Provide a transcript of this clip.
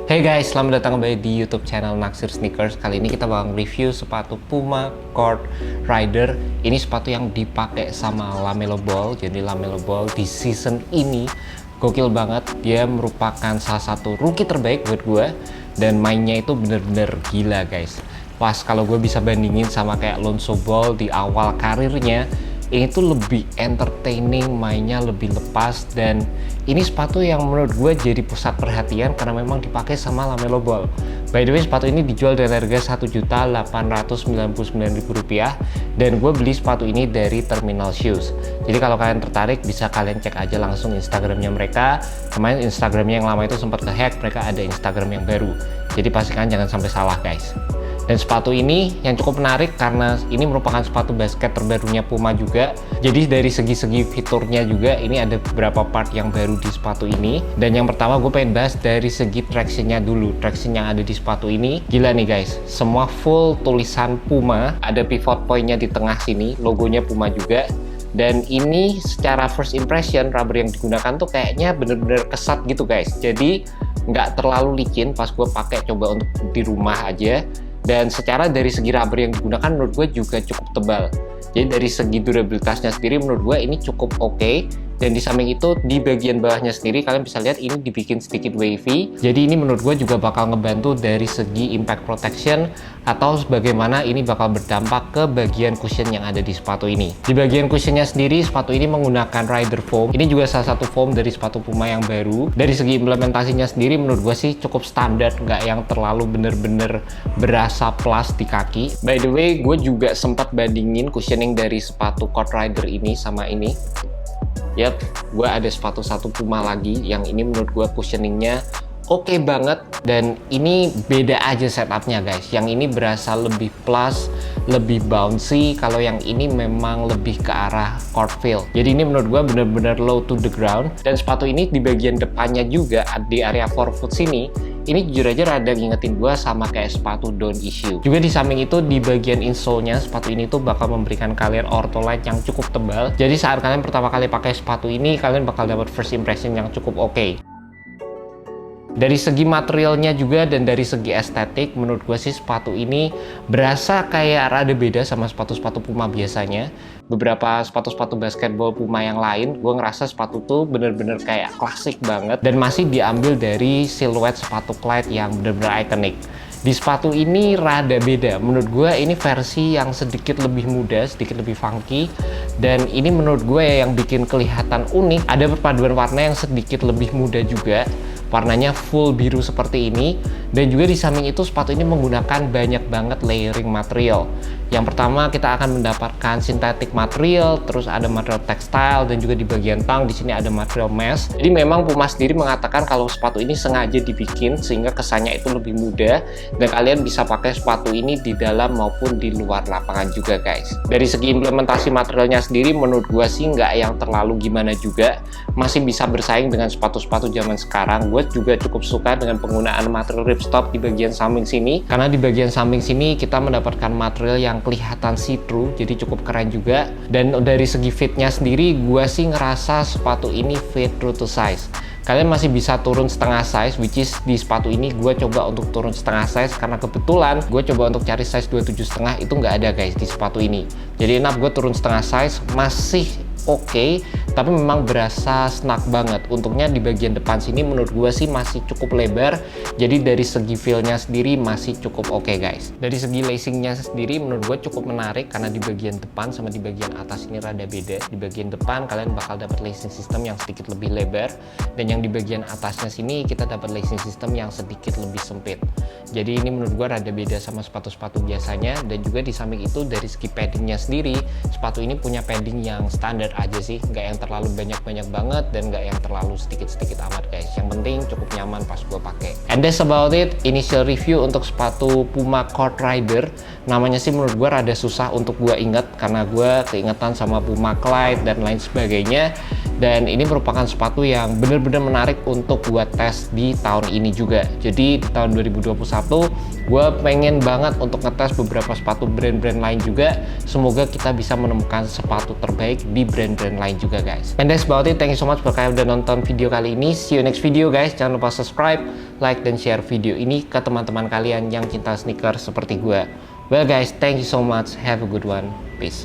Hey guys, selamat datang kembali di YouTube channel Naksir Sneakers. Kali ini kita bakal review sepatu Puma Court Rider. Ini sepatu yang dipakai sama LaMelo Ball. Jadi LaMelo Ball di season ini gokil banget. Dia merupakan salah satu rookie terbaik buat gue, dan mainnya itu bener-bener gila guys. Pas kalau gue bisa bandingin sama kayak Lonzo Ball di awal karirnya, ini tuh lebih entertaining, mainnya lebih lepas, dan ini sepatu yang menurut gue jadi pusat perhatian karena memang dipakai sama LaMelo Ball. By the way, sepatu ini dijual dari harga Rp1.899.000 dan gue beli sepatu ini dari Terminal Shoes. Jadi kalau kalian tertarik bisa kalian cek aja langsung Instagramnya mereka. Kemarin Instagramnya yang lama itu sempat kehack, mereka ada Instagram yang baru. Jadi pastikan jangan sampai salah guys. Dan sepatu ini yang cukup menarik karena ini merupakan sepatu basket terbarunya Puma juga. Jadi dari segi-segi fiturnya juga ini ada beberapa part yang baru di sepatu ini. Dan yang pertama gue pengen bahas dari segi tractionnya dulu. Traction yang ada di sepatu ini gila nih guys. Semua full tulisan Puma. Ada pivot pointnya di tengah sini, logonya Puma juga. Dan ini secara first impression rubber yang digunakan tuh kayaknya bener-bener kesat gitu guys. Jadi nggak terlalu licin pas gue pakai coba untuk di rumah aja. Dan secara dari segi rubber yang digunakan menurut gue juga cukup tebal. Jadi dari segi durabilitasnya sendiri menurut gue ini cukup oke. Dan di samping itu di bagian bawahnya sendiri kalian bisa lihat ini dibikin sedikit wavy. Jadi ini menurut gue juga bakal ngebantu dari segi impact protection atau bagaimana ini bakal berdampak ke bagian cushion yang ada di sepatu ini. Di bagian cushionnya sendiri sepatu ini menggunakan Rider Foam. Ini juga salah satu foam dari sepatu Puma yang baru. Dari segi implementasinya sendiri menurut gue sih cukup standar, nggak yang terlalu bener-bener berasa plus di kaki. By the way, gue juga sempat bandingin cushioning dari sepatu Court Rider ini sama ini. Yap, gue ada sepatu satu Puma lagi yang ini menurut gue cushioningnya oke banget, dan ini beda aja setupnya guys. Yang ini berasa lebih plus, lebih bouncy, kalau yang ini memang lebih ke arah court feel. Jadi ini menurut gue bener-bener low to the ground. Dan sepatu ini di bagian depannya juga di area forefoot sini, ini jujur aja rada ngingetin gue sama kayak sepatu Down Issue. Juga di samping itu di bagian insole-nya sepatu ini tuh bakal memberikan kalian ortholite yang cukup tebal. Jadi saat kalian pertama kali pakai sepatu ini, kalian bakal dapat first impression yang cukup oke. Dari segi materialnya juga dan dari segi estetik, menurut gue sih sepatu ini berasa kayak rada beda sama sepatu-sepatu Puma biasanya. Beberapa sepatu-sepatu basketball Puma yang lain, gue ngerasa sepatu tuh bener-bener kayak klasik banget dan masih diambil dari siluet sepatu Clyde yang bener-bener ikonik. Di sepatu ini rada beda, menurut gue ini versi yang sedikit lebih muda, sedikit lebih funky, dan ini menurut gue yang bikin kelihatan unik. Ada perpaduan warna yang sedikit lebih muda juga, warnanya full biru seperti ini. Dan juga di samping itu sepatu ini menggunakan banyak banget layering material. Yang pertama kita akan mendapatkan synthetic material, terus ada material textile, dan juga di bagian tang di sini ada material mesh. Jadi memang Puma sendiri mengatakan kalau sepatu ini sengaja dibikin sehingga kesannya itu lebih mudah, dan kalian bisa pakai sepatu ini di dalam maupun di luar lapangan juga guys. Dari segi implementasi materialnya sendiri menurut gua sih nggak yang terlalu gimana juga, masih bisa bersaing dengan sepatu-sepatu zaman sekarang. Gue juga cukup suka dengan penggunaan material ripstop di bagian samping sini, karena di bagian samping sini kita mendapatkan material yang kelihatan see-through, jadi cukup keren juga. Dan dari segi fitnya sendiri gue sih ngerasa sepatu ini fit true to size. Kalian masih bisa turun setengah size, which is di sepatu ini gue coba untuk turun setengah size karena kebetulan gue coba untuk cari size 27,5 itu nggak ada guys di sepatu ini. Jadi enak gue turun setengah size masih oke, tapi memang berasa snug banget. Untuknya di bagian depan sini menurut gue sih masih cukup lebar, jadi dari segi feel-nya sendiri masih cukup oke guys. Dari segi lacing-nya sendiri menurut gue cukup menarik karena di bagian depan sama di bagian atas ini rada beda. Di bagian depan kalian bakal dapat lacing system yang sedikit lebih lebar, dan yang di bagian atasnya sini kita dapat lacing system yang sedikit lebih sempit. Jadi ini menurut gue rada beda sama sepatu-sepatu biasanya. Dan juga di samping itu dari segi paddingnya sendiri, sepatu ini punya padding yang standar aja sih, nggak yang terlalu banyak-banyak banget dan nggak yang terlalu sedikit-sedikit amat guys. Yang penting cukup nyaman pas gue pakai. And that's about it, initial review untuk sepatu Puma Court Rider. Namanya sih menurut gue rada susah untuk gue ingat karena gue keingetan sama Puma Clyde dan lain sebagainya. Dan ini merupakan sepatu yang bener-bener menarik untuk gue tes di tahun ini juga. Jadi di tahun 2021 gue pengen banget untuk ngetes beberapa sepatu brand-brand lain juga. Semoga kita bisa menemukan sepatu terbaik di brand brand-brand lain juga guys. And that's about it. Thank you so much buat kalian udah nonton video kali ini. See you next video guys. Jangan lupa subscribe, like, dan share video ini ke teman-teman kalian yang cinta sneakers seperti gue. Well guys, thank you so much. Have a good one. Peace.